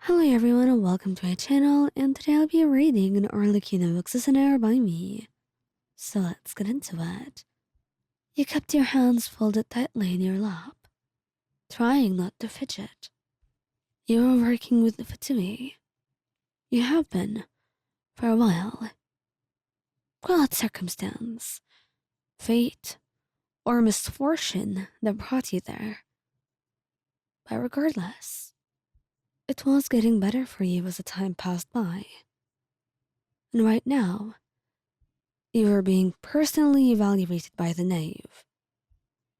Hello everyone and welcome to my channel, and today I'll be reading an Arlecchino book Listener by me. So let's get into it. You kept your hands folded tightly in your lap, trying not to fidget. You were working with the Fatui. You have been, for a while. Call it circumstance, fate, or misfortune that brought you there. But regardless, it was getting better for you as the time passed by. And right now, you were being personally evaluated by the knave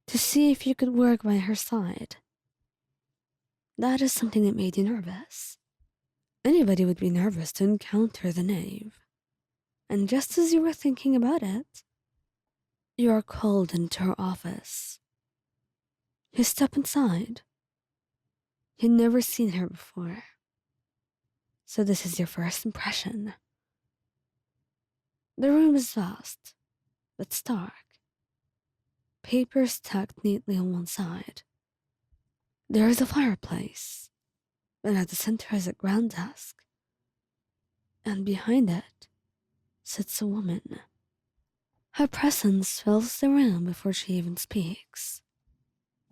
to see if you could work by her side. That is something that made you nervous. Anybody would be nervous to encounter the knave. And just as you were thinking about it, you are called into her office. You step inside. You'd never seen her before. So this is your first impression. The room is vast, but stark. Papers stacked neatly on one side. There is a fireplace, and at the center is a grand desk. And behind it sits a woman. Her presence fills the room before she even speaks.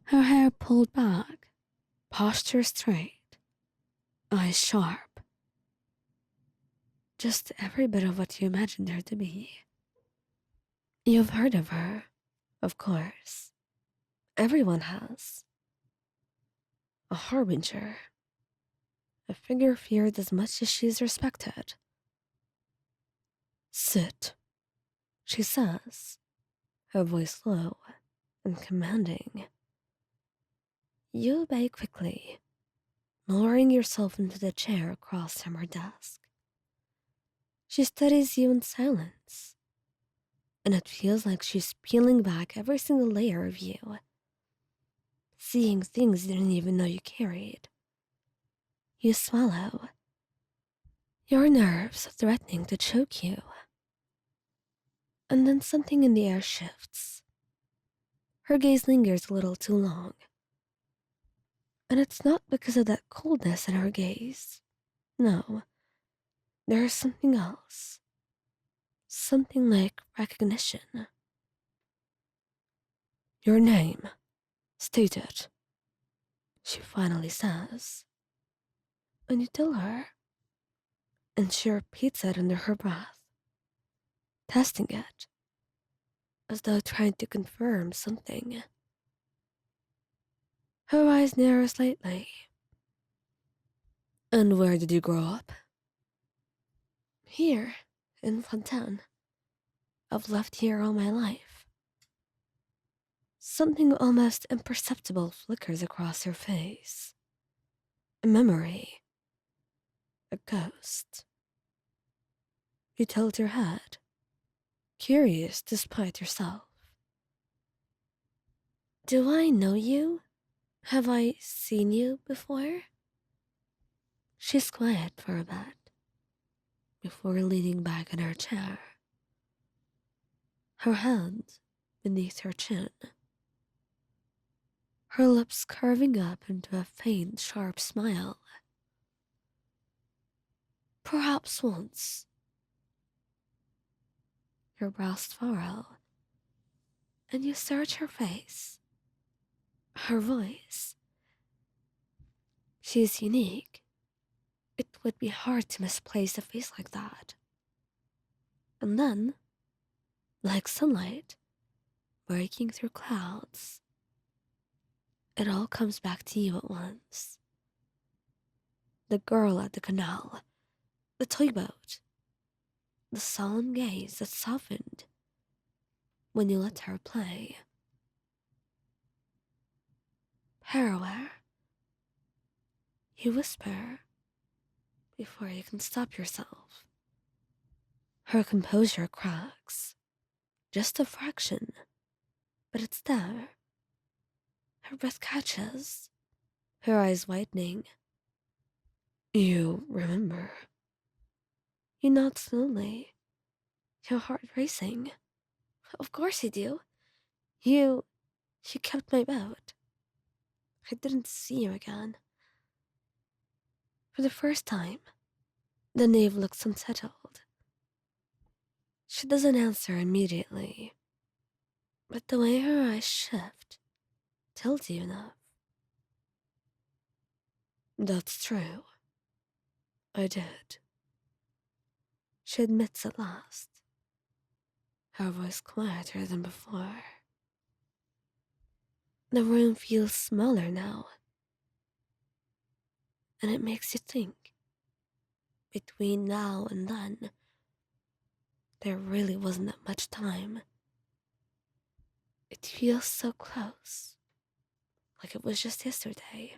Her hair pulled back, posture straight, eyes sharp. Just every bit of what you imagined her to be. You've heard of her, of course. Everyone has. A harbinger. A figure feared as much as she's respected. Sit, she says, her voice low and commanding. You obey quickly, lowering yourself into the chair across from her desk. She studies you in silence, and it feels like she's peeling back every single layer of you, seeing things you didn't even know you carried. You swallow, your nerves threatening to choke you. And then something in the air shifts. Her gaze lingers a little too long. And it's not because of that coldness in her gaze. No, there is something else. Something like recognition. Your name, state it, she finally says. And you tell her. And she repeats it under her breath, testing it, as though trying to confirm something. Her eyes narrow slightly. And where did you grow up? Here, in Fontaine. I've lived here all my life. Something almost imperceptible flickers across her face. A memory. A ghost. You tilt your head, curious despite yourself. Do I know you? Have I seen you before? She's quiet for a bit, before leaning back in her chair, her hand beneath her chin, her lips curving up into a faint, sharp smile. Perhaps once. Your brows furrow, and you search her face, her voice. She is unique. It would be hard to misplace a face like that. And then, like sunlight breaking through clouds, it all comes back to you at once. The girl at the canal, the toy boat, the solemn gaze that softened when you let her play. Paraware, you whisper before you can stop yourself. Her composure cracks, just a fraction, but it's there. Her breath catches, her eyes widening. You remember. You nod slowly, your heart racing. Of course I do. You kept my boat. I didn't see you again. For the first time, the knave looks unsettled. She doesn't answer immediately, but the way her eyes shift tells you enough. That's true. I did. She admits at last, her voice quieter than before. The room feels smaller now, and it makes you think. Between now and then, there really wasn't that much time. It feels so close, like it was just yesterday.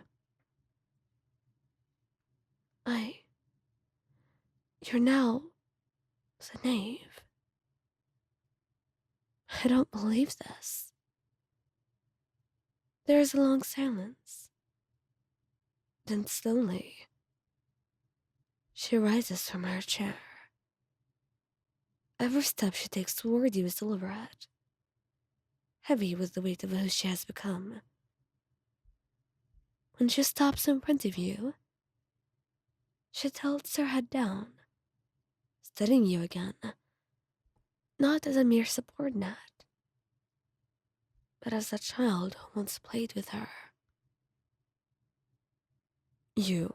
You're now the knave. I don't believe this. There is a long silence. Then slowly, she rises from her chair. Every step she takes toward you is deliberate, heavy with the weight of who she has become. When she stops in front of you, she tilts her head down, studying you again, not as a mere support net, but as a child who once played with her. You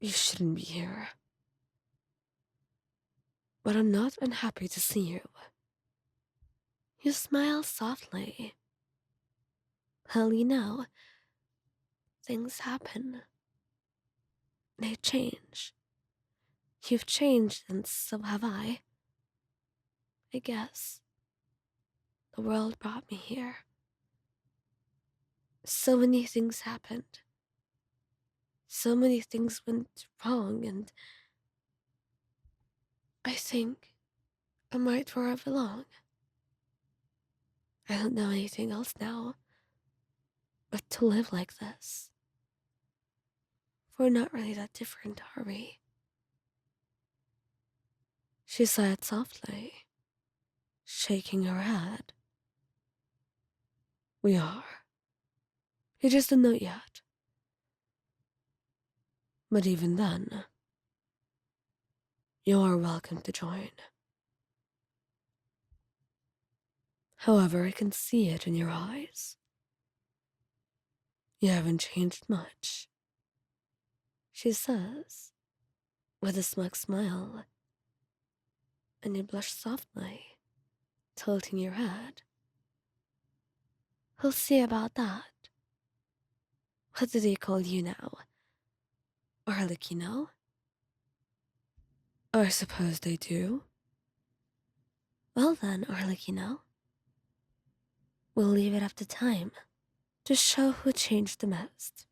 shouldn't be here. But I'm not unhappy to see you. You smile softly. Well, you know, things happen. They change. You've changed, and so have I. I guess. The world brought me here. So many things happened. So many things went wrong, and I think I'm right where I belong. I don't know anything else now but to live like this. We're not really that different, are we? She sighed softly, shaking her head. We are. You just don't know it yet. But even then, you are welcome to join. However, I can see it in your eyes. You haven't changed much, she says, with a smug smile, and you blush softly, tilting your head. We'll see about that. What do they call you now? Arlecchino? I suppose they do. Well then, Arlecchino, we'll leave it up to time to show who changed the most.